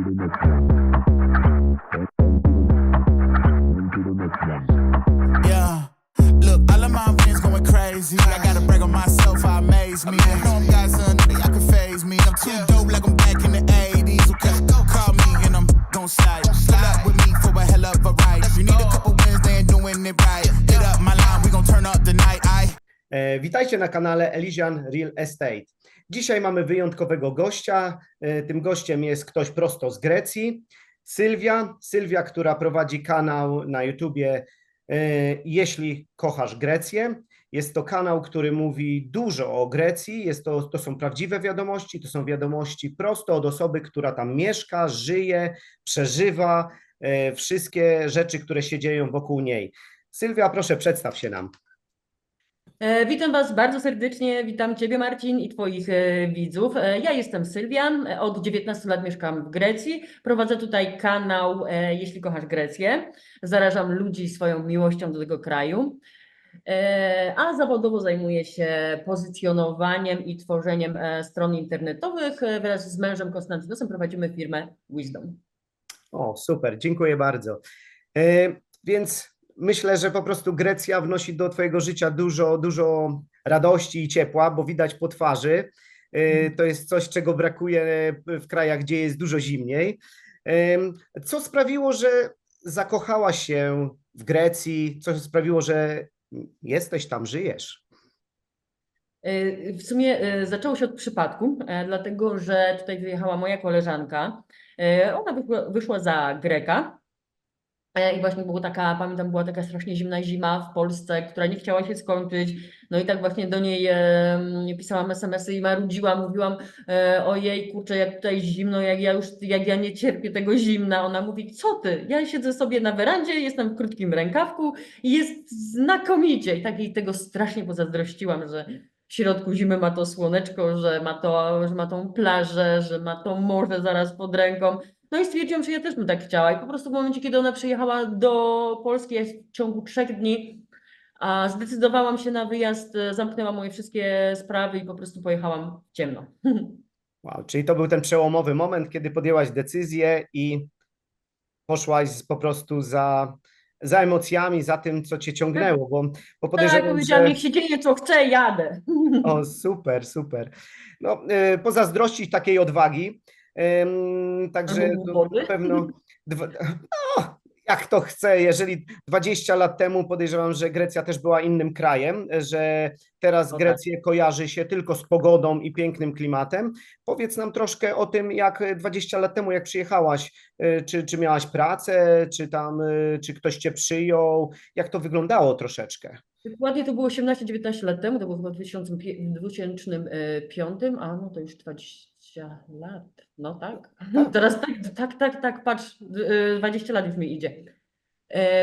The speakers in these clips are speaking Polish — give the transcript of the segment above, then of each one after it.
Yeah, look, all of my friends going crazy. I gotta brag on myself, I amaze me. I know I'm got something that can phase me. I'm too dope like I'm back in the 80s. Okay, call me and I'm gon' slide. Pull up with me for a hell of a ride. You need a couple wins, they ain't doing it right. Hit up my line, we gon' turn up the night. Witajcie na kanale Elysian Real Estate. Dzisiaj mamy wyjątkowego gościa. Tym gościem jest ktoś prosto z Grecji. Sylwia, która prowadzi kanał na YouTubie Jeśli kochasz Grecję. Jest to kanał, który mówi dużo o Grecji. To są prawdziwe wiadomości, to są wiadomości prosto od osoby, która tam mieszka, żyje, przeżywa wszystkie rzeczy, które się dzieją wokół niej. Sylwia, proszę, przedstaw się nam. Witam Was bardzo serdecznie, witam Ciebie, Marcin, i Twoich widzów. Ja jestem Sylwia, od 19 lat mieszkam w Grecji, prowadzę tutaj kanał Jeśli kochasz Grecję, zarażam ludzi swoją miłością do tego kraju, a zawodowo zajmuję się pozycjonowaniem i tworzeniem stron internetowych. Wraz z mężem Konstantynosem prowadzimy firmę Wisdom. O, super, dziękuję bardzo. Więc myślę, że po prostu Grecja wnosi do Twojego życia dużo radości i ciepła, bo widać po twarzy. To jest coś, czego brakuje w krajach, gdzie jest dużo zimniej. Co sprawiło, że zakochałaś się w Grecji? Co sprawiło, że jesteś tam, żyjesz? W sumie zaczęło się od przypadku, dlatego że tutaj wyjechała moja koleżanka. Ona wyszła za Greka. I właśnie pamiętam, była taka strasznie zimna zima w Polsce, która nie chciała się skończyć. No i tak właśnie do niej pisałam SMS-y i marudziłam, mówiłam: ojej, kurczę, jak tutaj zimno, jak ja nie cierpię tego zimna. Ona mówi: co ty? Ja siedzę sobie na werandzie, jestem w krótkim rękawku i jest znakomicie. I tak jej tego strasznie pozazdrościłam, że w środku zimy ma to słoneczko, że ma tą plażę, że ma to morze zaraz pod ręką. No i stwierdziłam, że ja też bym tak chciała. I po prostu w momencie, kiedy ona przyjechała do Polski, ja w ciągu 3 dni zdecydowałam się na wyjazd, zamknęłam moje wszystkie sprawy i po prostu pojechałam w ciemno. Wow, czyli to był ten przełomowy moment, kiedy podjęłaś decyzję i poszłaś po prostu za emocjami, za tym, co cię ciągnęło, bo podejrzewam, Tak, powiedziałam, że... niech się dzieje, co chce, jadę. O, super, super. No, pozazdrościć takiej odwagi. Także na pewno jak to chce, jeżeli 20 lat temu podejrzewam, że Grecja też była innym krajem, że teraz Grecję kojarzy się tylko z pogodą i pięknym klimatem. Powiedz nam troszkę o tym, jak 20 lat temu, jak przyjechałaś, czy miałaś pracę, czy ktoś cię przyjął, jak to wyglądało troszeczkę? Dokładnie to było 18-19 lat temu, to było chyba w 2005, a no to już 20 lat, no tak. Teraz tak, patrz, 20 lat już mi idzie.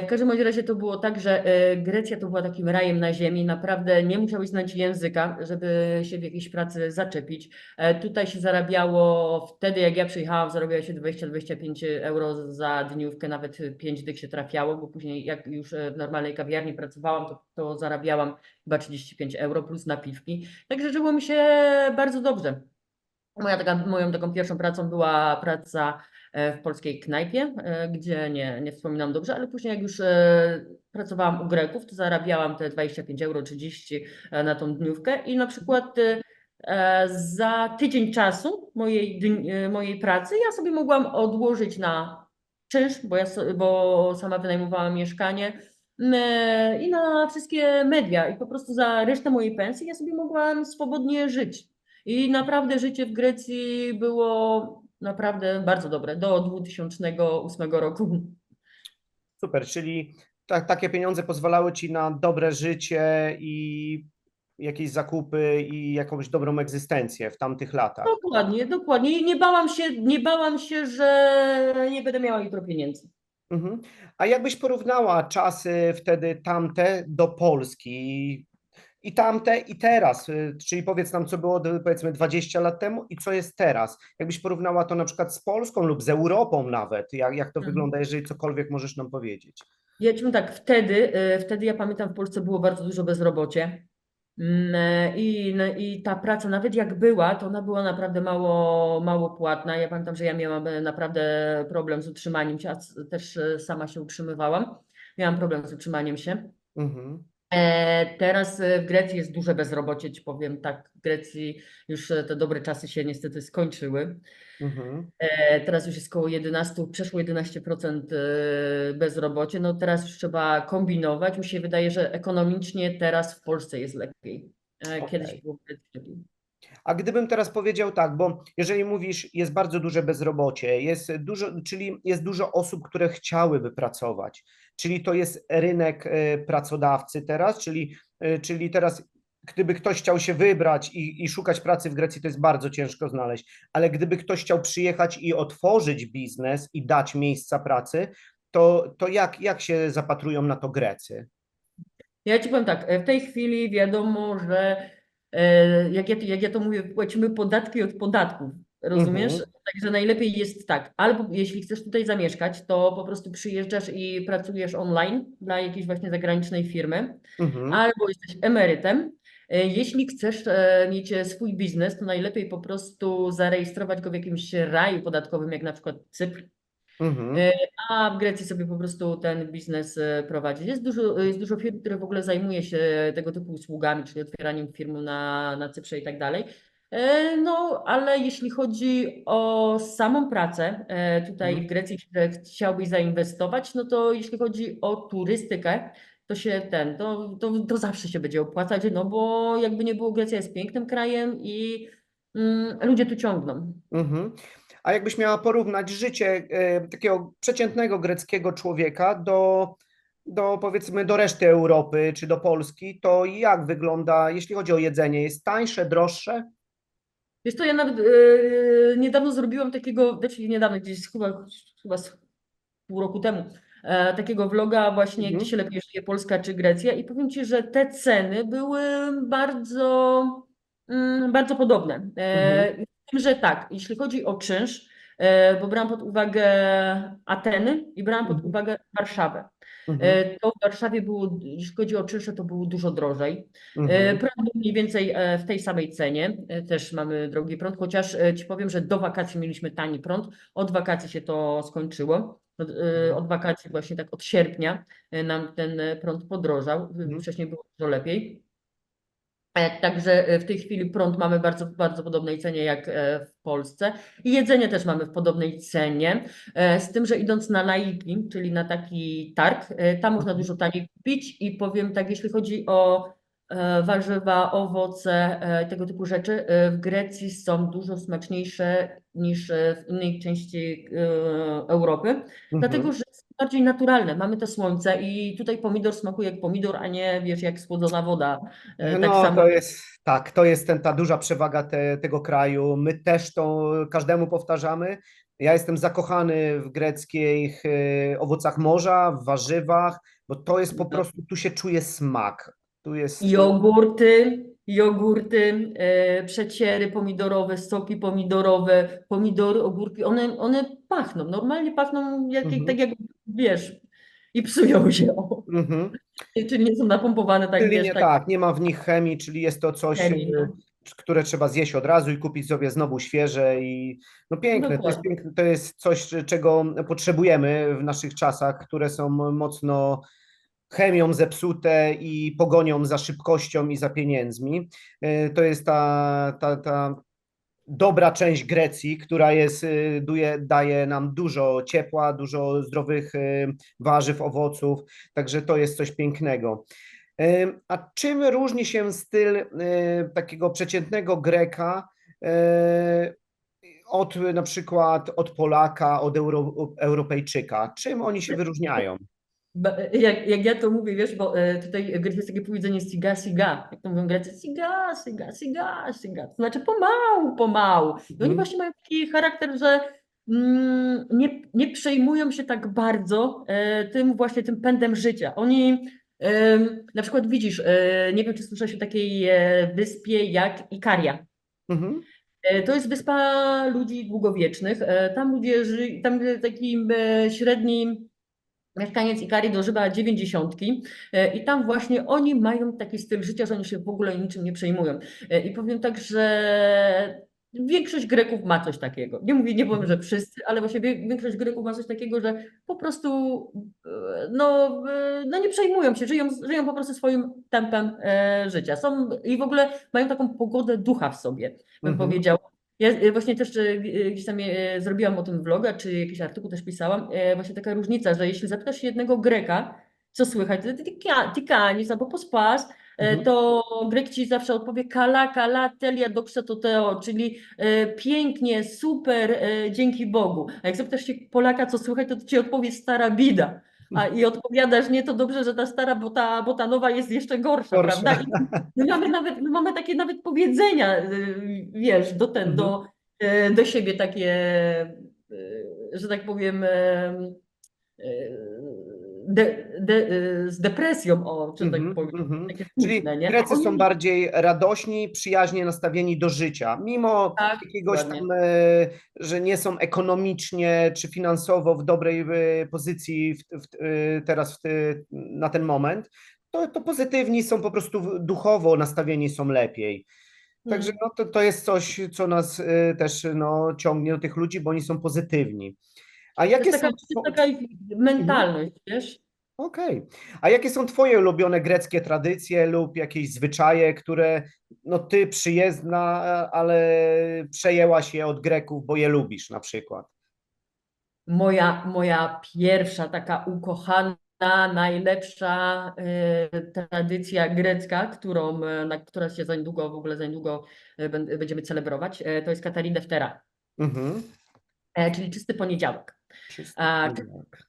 W każdym razie to było tak, że Grecja to była takim rajem na ziemi, naprawdę nie musiałeś znać języka, żeby się w jakiejś pracy zaczepić. Tutaj się zarabiało, wtedy jak ja przyjechałam, zarabiało się 20-25 euro za dniówkę, nawet 5 dych się trafiało, bo później jak już w normalnej kawiarni pracowałam, to zarabiałam chyba 35 euro plus napiwki, także żyło mi się bardzo dobrze. Moją taką pierwszą pracą była praca w polskiej knajpie, gdzie nie wspominam dobrze, ale później jak już pracowałam u Greków, to zarabiałam te 25 euro, 30 na tą dniówkę i na przykład za tydzień czasu mojej pracy ja sobie mogłam odłożyć na czynsz, bo sama wynajmowałam mieszkanie i na wszystkie media i po prostu za resztę mojej pensji ja sobie mogłam swobodnie żyć. I naprawdę życie w Grecji było naprawdę bardzo dobre, do 2008 roku. Super, czyli takie pieniądze pozwalały ci na dobre życie i jakieś zakupy i jakąś dobrą egzystencję w tamtych latach. Dokładnie. I nie bałam się, że nie będę miała jutro pieniędzy. A jakbyś porównała czasy wtedy tamte do Polski i tamte i teraz, czyli powiedz nam, co było powiedzmy 20 lat temu i co jest teraz. Jakbyś porównała to na przykład z Polską lub z Europą nawet, jak to wygląda, jeżeli cokolwiek możesz nam powiedzieć. Ja ci tak, wtedy ja pamiętam, w Polsce było bardzo dużo bezrobocie. I ta praca, nawet jak była, to ona była naprawdę mało płatna. Ja pamiętam, że ja miałam naprawdę problem z utrzymaniem się, a też sama się utrzymywałam. Miałam problem z utrzymaniem się. Mhm. Teraz w Grecji jest duże bezrobocie, ci powiem tak. W Grecji już te dobre czasy się niestety skończyły. Mhm. Teraz już jest koło 11, przeszło 11% bezrobocie. No teraz już trzeba kombinować. Mi się wydaje, że ekonomicznie teraz w Polsce jest lepiej. Kiedyś Okej. było w Grecji lepiej. A gdybym teraz powiedział tak, bo jeżeli mówisz, jest bardzo duże bezrobocie, jest dużo, czyli jest dużo osób, które chciałyby pracować, czyli to jest rynek pracodawcy teraz, czyli teraz gdyby ktoś chciał się wybrać i szukać pracy w Grecji, to jest bardzo ciężko znaleźć, ale gdyby ktoś chciał przyjechać i otworzyć biznes i dać miejsca pracy, to jak się zapatrują na to Grecy? Ja ci powiem tak, w tej chwili wiadomo, że jak ja to mówię, płacimy podatki od podatków, rozumiesz? Mhm, Także najlepiej jest tak, albo jeśli chcesz tutaj zamieszkać, to po prostu przyjeżdżasz i pracujesz online dla jakiejś właśnie zagranicznej firmy, mhm, albo jesteś emerytem. Jeśli chcesz mieć swój biznes, to najlepiej po prostu zarejestrować go w jakimś raju podatkowym, jak na przykład Cypr. mhm, E, A w Grecji sobie po prostu ten biznes prowadzi. Jest dużo firm, które w ogóle zajmuje się tego typu usługami, czyli otwieraniem firm na Cyprze i tak dalej. No, ale jeśli chodzi o samą pracę tutaj w mhm, Grecji, że chciałbyś zainwestować, no to jeśli chodzi o turystykę, to to zawsze się będzie opłacać, no bo jakby nie było, Grecja jest pięknym krajem i ludzie tu ciągną. mhm. A jakbyś miała porównać życie takiego przeciętnego greckiego człowieka do powiedzmy do reszty Europy czy do Polski, to jak wygląda, jeśli chodzi o jedzenie? Jest tańsze, droższe? Wiesz co, ja nawet niedawno zrobiłam takiego, znaczy niedawno, gdzieś chyba z pół roku temu, takiego vloga właśnie, gdzie Mhm, się lepiej żyje, Polska czy Grecja, i powiem Ci, że te ceny były bardzo, bardzo podobne. mhm, Z tym, że tak, jeśli chodzi o czynsz, bo brałam pod uwagę Ateny i brałam pod mhm, uwagę Warszawę. mhm, To w Warszawie było, jeśli chodzi o czynsze, to było dużo drożej. mhm, Prąd był mniej więcej w tej samej cenie. Też mamy drogi prąd, chociaż Ci powiem, że do wakacji mieliśmy tani prąd. Od wakacji się to skończyło. Od wakacji właśnie tak od sierpnia nam ten prąd podrożał. mhm, Wcześniej było dużo lepiej. Także w tej chwili prąd mamy bardzo, bardzo podobnej cenie jak w Polsce. I jedzenie też mamy w podobnej cenie. Z tym, że idąc na laiki, czyli na taki targ, tam można mhm, dużo taniej kupić. I powiem tak, jeśli chodzi o warzywa, owoce, tego typu rzeczy, w Grecji są dużo smaczniejsze niż w innej części Europy, dlatego mhm. że są bardziej naturalne. Mamy to słońce i tutaj pomidor smakuje jak pomidor, a nie wiesz, jak słodzona woda. Tak No, samo. to jest tak, to jest ta duża przewaga tego kraju. My też to każdemu powtarzamy. Ja jestem zakochany w greckich owocach morza, w warzywach, bo to jest po prostu, tu się czuje smak. Tu jest. Jogurty, przeciery pomidorowe, soki pomidorowe, pomidory, ogórki, one pachną, normalnie pachną tak Mhm, jak wiesz i psują się. O. mhm. Czyli nie są napompowane tak, Czyli wiesz, nie tak tak, nie ma w nich chemii, czyli jest to coś, chemii, no. które trzeba zjeść od razu i kupić sobie znowu świeże i no piękne, to jest Dokładnie. piękne, to jest coś, czego potrzebujemy w naszych czasach, które są mocno chemią zepsute i pogonią za szybkością i za pieniędzmi. To jest ta dobra część Grecji, która daje nam dużo ciepła, dużo zdrowych warzyw, owoców, także to jest coś pięknego. A czym różni się styl takiego przeciętnego Greka od na przykład od Polaka, od Europejczyka? Czym oni się wyróżniają? Jak ja to mówię, wiesz, bo tutaj w Grecji jest takie powiedzenie siga, siga. Jak to mówią Grecy, siga, siga, siga, siga. To znaczy pomału, pomału. I oni Mhm, właśnie mają taki charakter, że nie przejmują się tak bardzo tym pędem życia. Oni na przykład widzisz, nie wiem, czy słyszałeś o takiej wyspie jak Ikaria. mhm, To jest wyspa ludzi długowiecznych. Tam ludzie żyją, tam taki średni mieszkaniec Ikari dożywa 90 i tam właśnie oni mają taki styl życia, że oni się w ogóle niczym nie przejmują. I powiem tak, że większość Greków ma coś takiego. Nie powiem, że wszyscy, ale właśnie większość Greków ma coś takiego, że po prostu no nie przejmują się, żyją po prostu swoim tempem życia. Są i w ogóle mają taką pogodę ducha w sobie, bym powiedziała. Ja właśnie też gdzieś tam zrobiłam o tym vloga, czy jakiś artykuł też pisałam, właśnie taka różnica, że jeśli zapytasz jednego Greka, co słychać, ty kanis albo pospas, to Grek ci zawsze odpowie kala, kala, telia, doxa to teo, czyli pięknie, super, dzięki Bogu. A jak zapytasz się Polaka, co słychać, to ci odpowie stara bida. I odpowiadasz, nie, to dobrze, że ta stara, bo ta nowa jest jeszcze gorsza, prawda? I my mamy takie nawet powiedzenia, wiesz, do siebie takie, że tak powiem, z depresją, czy tak powiem, takie Czyli smutne, nie? Grecy są bardziej radośni, przyjaźnie nastawieni do życia, mimo Tak, jakiegoś dokładnie. tam, że nie są ekonomicznie czy finansowo w dobrej pozycji teraz na ten moment, to pozytywni są, po prostu duchowo nastawieni są lepiej. Także no, to jest coś, co nas też no, ciągnie do tych ludzi, bo oni są pozytywni. A To jakie jest są... taka ich mentalność, wiesz? Okej. A jakie są twoje ulubione greckie tradycje lub jakieś zwyczaje, które no ty przyjezdna, ale przejęłaś je od Greków, bo je lubisz na przykład? Moja pierwsza taka ukochana, najlepsza tradycja grecka, która się za niedługo będziemy celebrować, to jest Katarideftera, Mhm. czyli czysty poniedziałek. Czysty A, poniedziałek.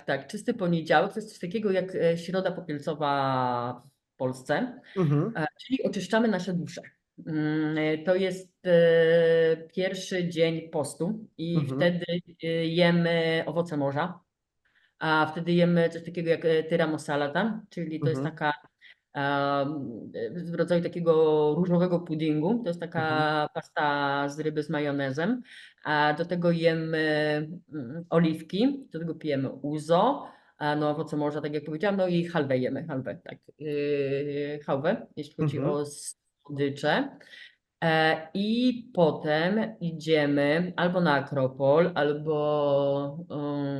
tak, czysty poniedziałek to jest coś takiego jak środa popielcowa w Polsce, Mhm. czyli oczyszczamy nasze dusze. To jest pierwszy dzień postu i Mhm. wtedy jemy owoce morza, a wtedy jemy coś takiego jak tyra mosalata, czyli to jest Mhm. taka w rodzaju takiego różowego puddingu. To jest Mhm. taka pasta z ryby z majonezem. A do tego jemy oliwki, do tego pijemy uzo, no owoce morza, tak jak powiedziałam, no i halwę jemy, tak. Halwę, jeśli chodzi Mhm. o słodycze. I potem idziemy albo na Akropol, albo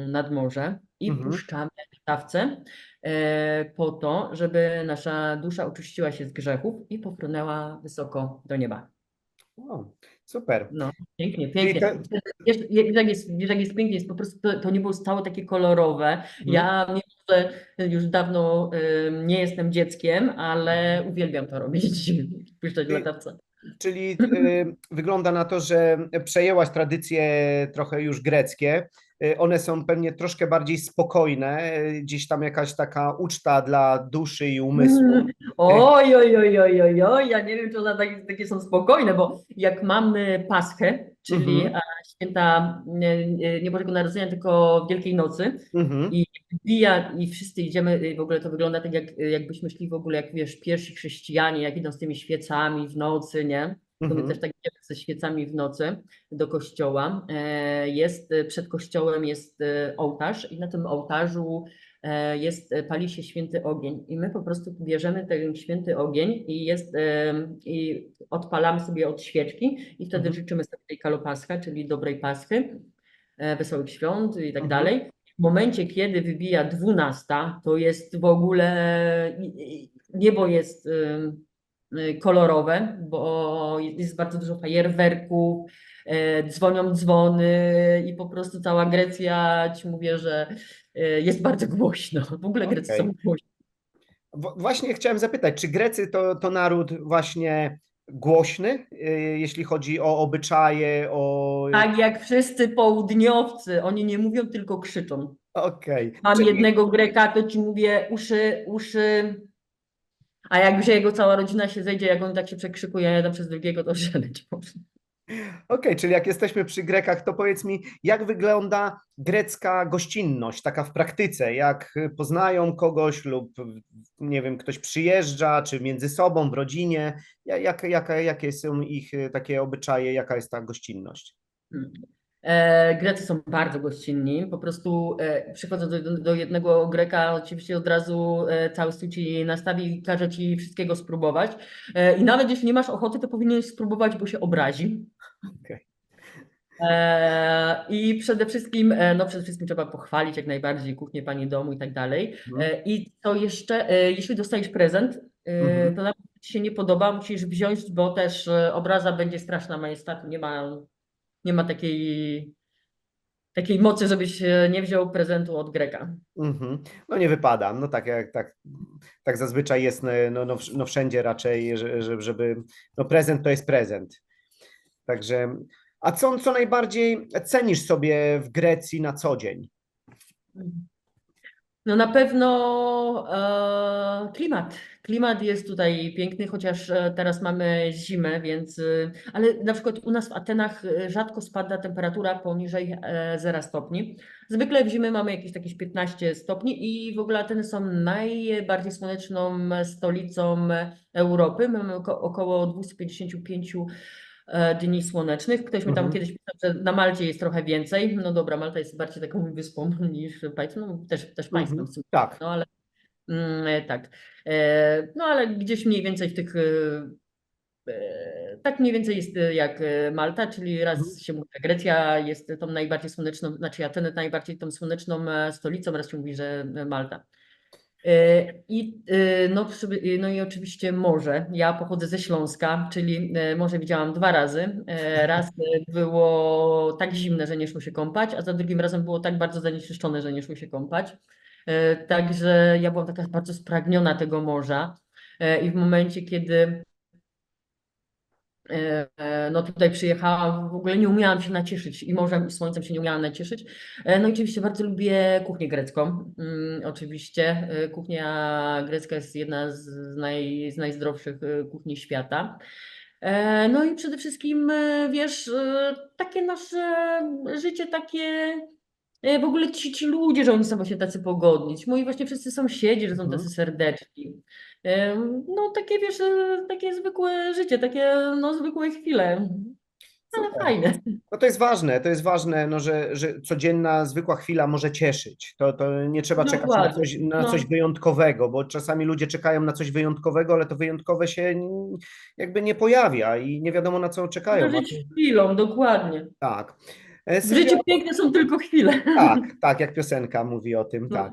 nad morze i Mhm. puszczamy sztawce po to, żeby nasza dusza oczyściła się z grzechów i popłynęła wysoko do nieba. O, super. No, pięknie, Czyli pięknie. Wiesz, jak jest pięknie, jest po prostu to niebo stałe takie kolorowe. Ja mimo, że już dawno nie jestem dzieckiem, ale uwielbiam to robić, puszczać Czyli, latawce. czyli wygląda na to, że przejęłaś tradycje trochę już greckie. One są pewnie troszkę bardziej spokojne, gdzieś tam jakaś taka uczta dla duszy i umysłu. Oj, oj, oj, oj, oj, oj, ja nie wiem, czy one takie są spokojne, bo jak mamy Paschę, czyli Mhm. święta nie Bożego Narodzenia, tylko Wielkiej Nocy Mhm. i i wszyscy idziemy, w ogóle to wygląda tak, jakbyśmy szli w ogóle, jak wiesz, pierwsi chrześcijanie, jak idą z tymi świecami w nocy, nie? To my też Mhm. tak idziemy ze świecami w nocy do kościoła. Przed kościołem jest ołtarz i na tym ołtarzu pali się święty ogień i my po prostu bierzemy ten święty ogień i odpalamy sobie od świeczki i wtedy Mhm. życzymy sobie tej Kalopaschy, czyli dobrej Paschy, wesołych świąt i tak Mhm. dalej. W momencie, kiedy wybija 12, to jest w ogóle niebo jest kolorowe, bo jest bardzo dużo fajerwerków, dzwonią dzwony i po prostu cała Grecja, ci mówię, że jest bardzo głośno. W ogóle Grecy są Okej. głośni. Właśnie chciałem zapytać, czy Grecy to naród właśnie głośny, jeśli chodzi o obyczaje, o... Tak jak wszyscy południowcy, oni nie mówią, tylko krzyczą. Okej. Mam Czyli, jednego Greka, to ci mówię uszy, a jakże jego cała rodzina się zejdzie, jak on tak się przekrzykuje jeden przez drugiego, to szaleć można. czyli jak jesteśmy przy Grekach, to powiedz mi, jak wygląda grecka gościnność, taka w praktyce, jak poznają kogoś lub, nie wiem, ktoś przyjeżdża, czy między sobą, w rodzinie, jakie są ich takie obyczaje, jaka jest ta gościnność? Grecy są bardzo gościnni, po prostu przychodząc do jednego Greka, oczywiście od razu cały stół ci nastawi i każe ci wszystkiego spróbować. I nawet jeśli nie masz ochoty, to powinieneś spróbować, bo się obrazi. Okej. I przede wszystkim trzeba pochwalić jak najbardziej kuchnię pani domu i tak dalej. Mhm. I co jeszcze, jeśli dostajesz prezent, Mhm. to nawet jeśli ci się nie podoba, musisz wziąć, bo też obraza będzie straszna majestatu. Nie ma takiej mocy, żebyś nie wziął prezentu od Greka. Mhm. No nie wypada. No tak, tak zazwyczaj jest, no wszędzie raczej, żeby, no prezent to jest prezent. Także, a co najbardziej cenisz sobie w Grecji na co dzień? No na pewno klimat. Klimat jest tutaj piękny, chociaż teraz mamy zimę, więc. Ale na przykład u nas w Atenach rzadko spada temperatura poniżej 0 stopni. Zwykle w zimę mamy jakieś 15 stopni i w ogóle Ateny są najbardziej słoneczną stolicą Europy. Mamy około 255 dni słonecznych. Ktoś mi tam Mhm. kiedyś pisał, że na Malcie jest trochę więcej. No dobra, Malta jest bardziej taką wyspą niż państwem, no też państwem w Mhm. sumie. Tak. No ale tak. No ale gdzieś mniej więcej w tych tak mniej więcej jest jak Malta, czyli Mhm. raz się mówi, że Grecja jest tą najbardziej słoneczną, znaczy Ateny najbardziej tą słoneczną stolicą, raz się mówi, że Malta. No i oczywiście morze. Ja pochodzę ze Śląska, czyli morze widziałam 2 razy. Raz było tak zimne, że nie szło się kąpać, a za drugim razem było tak bardzo zanieczyszczone, że nie szło się kąpać. Także ja byłam taka bardzo spragniona tego morza. I w momencie, kiedy no tutaj przyjechałam, w ogóle nie umiałam się nacieszyć i morzem i słońcem się nie umiałam nacieszyć. No i oczywiście bardzo lubię kuchnię grecką. Oczywiście kuchnia grecka jest jedna z najzdrowszych kuchni świata. No i przede wszystkim, wiesz, takie nasze życie, w ogóle ci ludzie, że oni są właśnie tacy pogodni. Ci moi właśnie wszyscy sąsiedzi, że są tacy Mhm. serdeczni. No takie, wiesz, takie zwykłe życie, takie no zwykłe chwile, ale Super. fajne. No to jest ważne, no, że codzienna, zwykła chwila może cieszyć. To nie trzeba czekać Dokładnie. na coś No, wyjątkowego, bo czasami ludzie czekają na coś wyjątkowego, ale to wyjątkowe się jakby nie pojawia i nie wiadomo na co czekają. żeby A żyć chwilą, dokładnie. tak. W Sylwia, życiu piękne są tylko chwile. tak, jak piosenka mówi o tym, No. tak.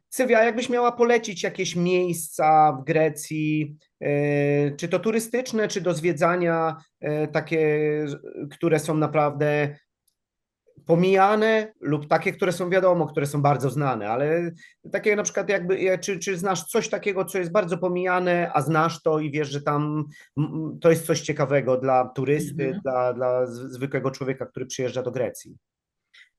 Sylwia, jakbyś miała polecić jakieś miejsca w Grecji, czy to turystyczne, czy do zwiedzania, takie, które są naprawdę pomijane lub takie, które są wiadomo, które są bardzo znane, ale takie na przykład czy znasz coś takiego, co jest bardzo pomijane, a znasz to i wiesz, że tam to jest coś ciekawego dla turysty, Mhm. dla zwykłego człowieka, który przyjeżdża do Grecji.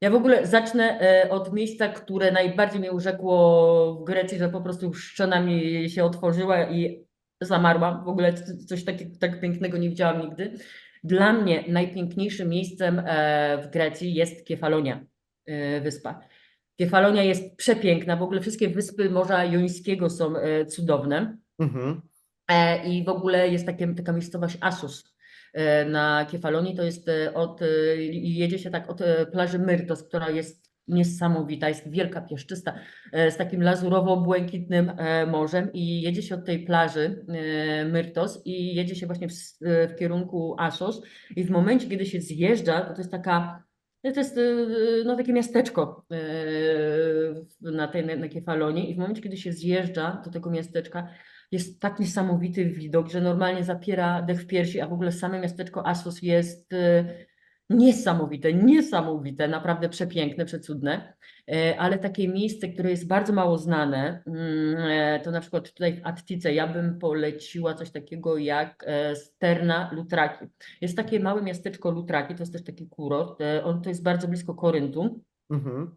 Ja w ogóle zacznę od miejsca, które najbardziej mnie urzekło w Grecji, że po prostu szczena mi się otworzyła i zamarłam. W ogóle coś takiego tak pięknego nie widziałam nigdy. Dla mnie najpiękniejszym miejscem w Grecji jest Kefalonia, wyspa. Kefalonia jest przepiękna. W ogóle wszystkie wyspy Morza Jońskiego są cudowne. Mhm, I w ogóle jest taka miejscowość Assos na Kefalonii. To jest jedzie się tak od plaży Myrtos, która jest niesamowita, jest wielka, piaszczysta, z takim lazurowo-błękitnym morzem i jedzie się od tej plaży Myrtos i jedzie się właśnie w kierunku Assos i w momencie, kiedy się zjeżdża, to jest no, takie miasteczko na Kefalonii i w momencie, kiedy się zjeżdża do tego miasteczka, jest tak niesamowity widok, że normalnie zapiera dech w piersi, a w ogóle same miasteczko Assos jest niesamowite, naprawdę przepiękne, przecudne. Ale takie miejsce, które jest bardzo mało znane, to na przykład tutaj w Attice ja bym poleciła coś takiego jak Sterna Lutraki. Jest takie małe miasteczko Lutraki, to jest też taki kurort, to jest bardzo blisko Koryntu. mhm,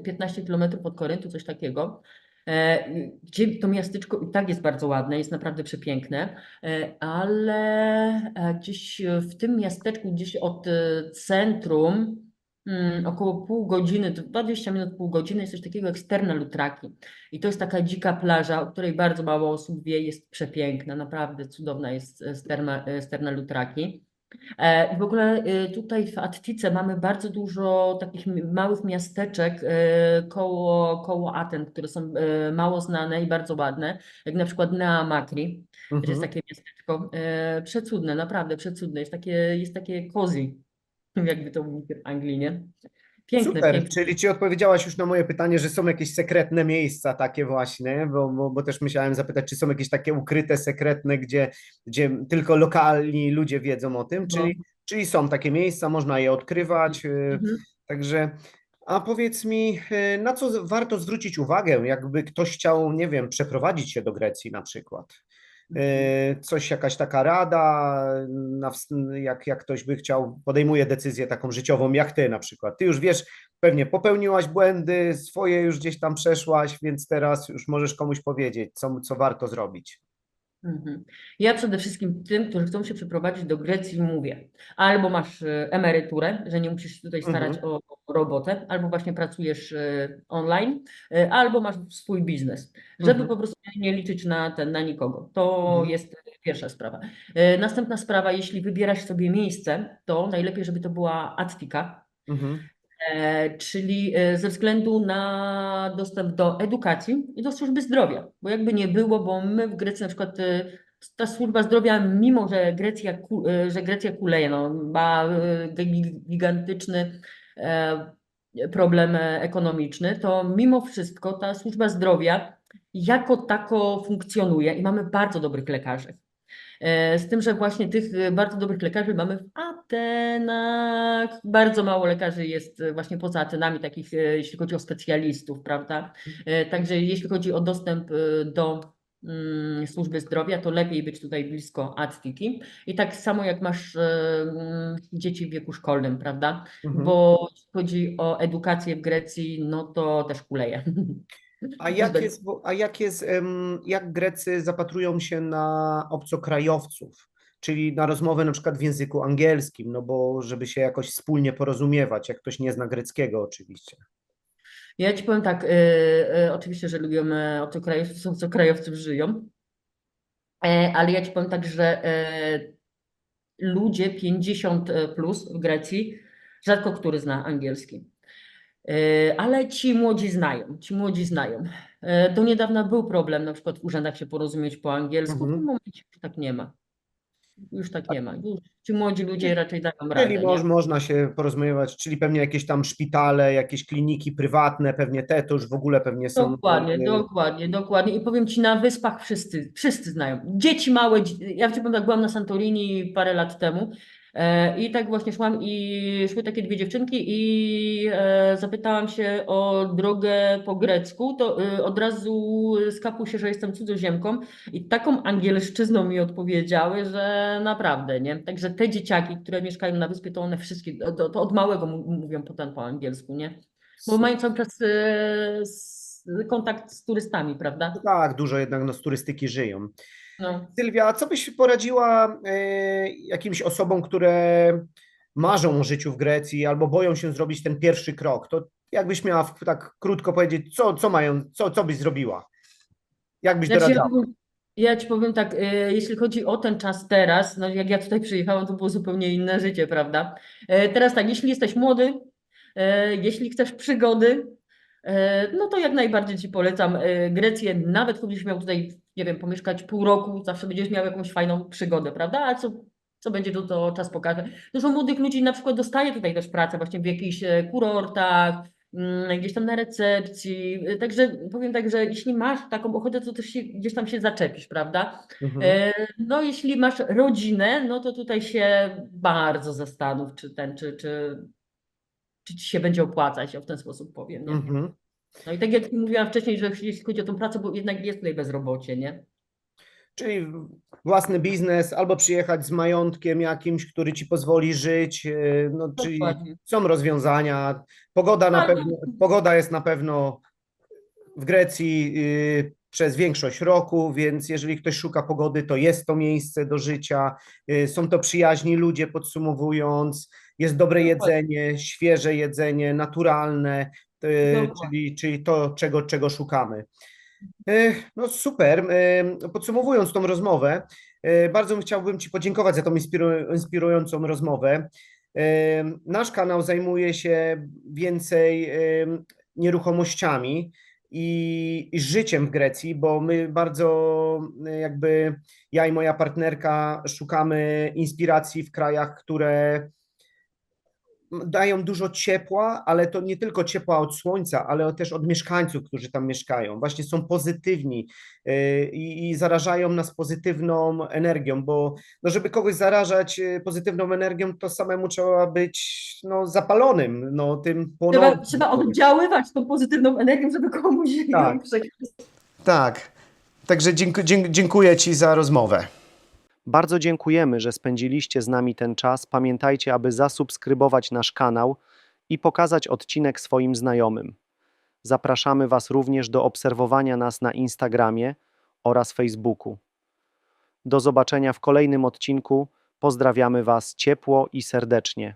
15 kilometrów od Koryntu, coś takiego, gdzie to miasteczko i tak jest bardzo ładne, jest naprawdę przepiękne, ale gdzieś w tym miasteczku, gdzieś od centrum, około pół godziny, 20 minut, pół godziny, jest coś takiego jak Sterna Lutraki. I to jest taka dzika plaża, o której bardzo mało osób wie, jest przepiękna, naprawdę cudowna jest Sterna Lutraki. I w ogóle tutaj w Attice mamy bardzo dużo takich małych miasteczek koło Aten, które są mało znane i bardzo ładne, jak na przykład Nea Makri, to jest Mhm. takie miasteczko przecudne, naprawdę przecudne, jest takie cozy, jakby to mówić w Anglii, nie? Piękne, Super, piękne. czyli Ci odpowiedziałaś już na moje pytanie, że są jakieś sekretne miejsca takie właśnie, bo też myślałem zapytać, czy są jakieś takie ukryte, sekretne, gdzie tylko lokalni ludzie wiedzą o tym, No. czyli są takie miejsca, można je odkrywać, Mhm. także, a powiedz mi, na co warto zwrócić uwagę, jakby ktoś chciał, nie wiem, przeprowadzić się do Grecji na przykład? Mhm. Coś, jakaś taka rada, jak ktoś by chciał, podejmuje decyzję taką życiową, jak ty na przykład. Ty już wiesz, pewnie popełniłaś błędy, swoje już gdzieś tam przeszłaś, więc teraz już możesz komuś powiedzieć, co warto zrobić. Mhm. Ja przede wszystkim tym, którzy chcą się przeprowadzić do Grecji, mówię: albo masz emeryturę, że nie musisz się tutaj starać Mhm, o robotę, albo właśnie pracujesz online, albo masz swój biznes, żeby mhm, po prostu nie liczyć na nikogo. To mhm, jest pierwsza sprawa. Następna sprawa, jeśli wybierasz sobie miejsce, to najlepiej, żeby to była Attika, mhm, czyli ze względu na dostęp do edukacji i do służby zdrowia, bo jakby nie było, bo my w Grecji na przykład ta służba zdrowia, mimo że Grecja kuleje, no, ma gigantyczny problem ekonomiczny, to mimo wszystko ta służba zdrowia jako tako funkcjonuje i mamy bardzo dobrych lekarzy. Z tym, że właśnie tych bardzo dobrych lekarzy mamy w Atenach. Bardzo mało lekarzy jest właśnie poza Atenami, takich jeśli chodzi o specjalistów, prawda? Także jeśli chodzi o dostęp do służby zdrowia, to lepiej być tutaj blisko Attiki. I tak samo jak masz dzieci w wieku szkolnym, prawda? mhm. Bo jeśli chodzi o edukację w Grecji, no to też kuleje. Jak Grecy zapatrują się na obcokrajowców, czyli na rozmowę na przykład w języku angielskim, no bo żeby się jakoś wspólnie porozumiewać, jak ktoś nie zna greckiego oczywiście. Ja ci powiem tak, oczywiście, że lubimy obcokrajowców, obcokrajowców żyją, ale ja ci powiem tak, że ludzie 50 plus w Grecji, rzadko który zna angielski. Ale ci młodzi znają, ci młodzi znają. Do niedawna był problem na przykład w urzędach się porozumieć po angielsku, w tym Mhm. momencie już tak nie ma. Już tak nie ma. Już ci młodzi ludzie raczej dają Czyli radę, nie? można się porozumiewać, czyli pewnie jakieś tam szpitale, jakieś kliniki prywatne, pewnie te to już w ogóle pewnie są. Dokładnie, dokładnie, dokładnie. I powiem ci, na wyspach wszyscy znają. Dzieci małe, ja ci powiem tak, byłam na Santorini parę lat temu i tak właśnie szłam i szły takie dwie dziewczynki i zapytałam się o drogę po grecku, to od razu skapło się, że jestem cudzoziemką i taką angielszczyzną mi odpowiedziały, że naprawdę, nie? Także te dzieciaki, które mieszkają na wyspie, to one wszystkie, to od małego mówią potem po angielsku, nie? Bo mają cały czas kontakt z turystami, No prawda? tak, dużo jednak no, z turystyki żyją. No. Sylwia, a co byś poradziła jakimś osobom, które marzą o życiu w Grecji albo boją się zrobić ten pierwszy krok? To jakbyś miała tak krótko powiedzieć, co byś zrobiła? Jak byś Znaczy, doradzała? ja ci powiem tak, jeśli chodzi o ten czas teraz, no jak ja tutaj przyjechałam, to było zupełnie inne życie, prawda? Teraz tak, jeśli jesteś młody, jeśli chcesz przygody, no to jak najbardziej ci polecam Grecję, nawet gdybyś miał tutaj, nie wiem, pomieszkać pół roku, zawsze będziesz miał jakąś fajną przygodę, prawda? A co będzie, to czas pokaże. Dużo młodych ludzi na przykład dostaje tutaj też pracę właśnie w jakichś kurortach, gdzieś tam na recepcji. Także powiem tak, że jeśli masz taką ochotę, to też gdzieś tam się zaczepisz, prawda? Mhm. No jeśli masz rodzinę, no to tutaj się bardzo zastanów, czy ci się będzie opłacać, ja w ten sposób powiem, nie? Mhm. No i tak jak mówiłam wcześniej, że jeśli chodzi o tą pracę, bo jednak jest tutaj bezrobocie, nie? Czyli własny biznes, albo przyjechać z majątkiem jakimś, który ci pozwoli żyć. No, czyli Dokładnie. są rozwiązania. Pogoda na Albo, pewno, pogoda jest na pewno w Grecji przez większość roku, więc jeżeli ktoś szuka pogody, to jest to miejsce do życia. Są to przyjaźni ludzie, podsumowując. Jest dobre dokładnie, jedzenie, świeże jedzenie, naturalne, dokładnie. czyli to, czego szukamy. No super. Podsumowując tą rozmowę, Bardzo chciałbym Ci podziękować za tą inspirującą rozmowę. Nasz kanał zajmuje się więcej nieruchomościami i życiem w Grecji, bo my bardzo jakby ja i moja partnerka szukamy inspiracji w krajach, które dają dużo ciepła, ale to nie tylko ciepła od słońca, ale też od mieszkańców, którzy tam mieszkają. Właśnie są pozytywni i zarażają nas pozytywną energią, bo no, żeby kogoś zarażać pozytywną energią, to samemu trzeba być no, zapalonym, no, tym płonącym. Trzeba oddziaływać tą pozytywną energią, żeby komuś Tak. ją przekazać. Tak, także dziękuję Ci za rozmowę. Bardzo dziękujemy, że spędziliście z nami ten czas. Pamiętajcie, aby zasubskrybować nasz kanał i pokazać odcinek swoim znajomym. Zapraszamy Was również do obserwowania nas na Instagramie oraz Facebooku. Do zobaczenia w kolejnym odcinku. Pozdrawiamy Was ciepło i serdecznie.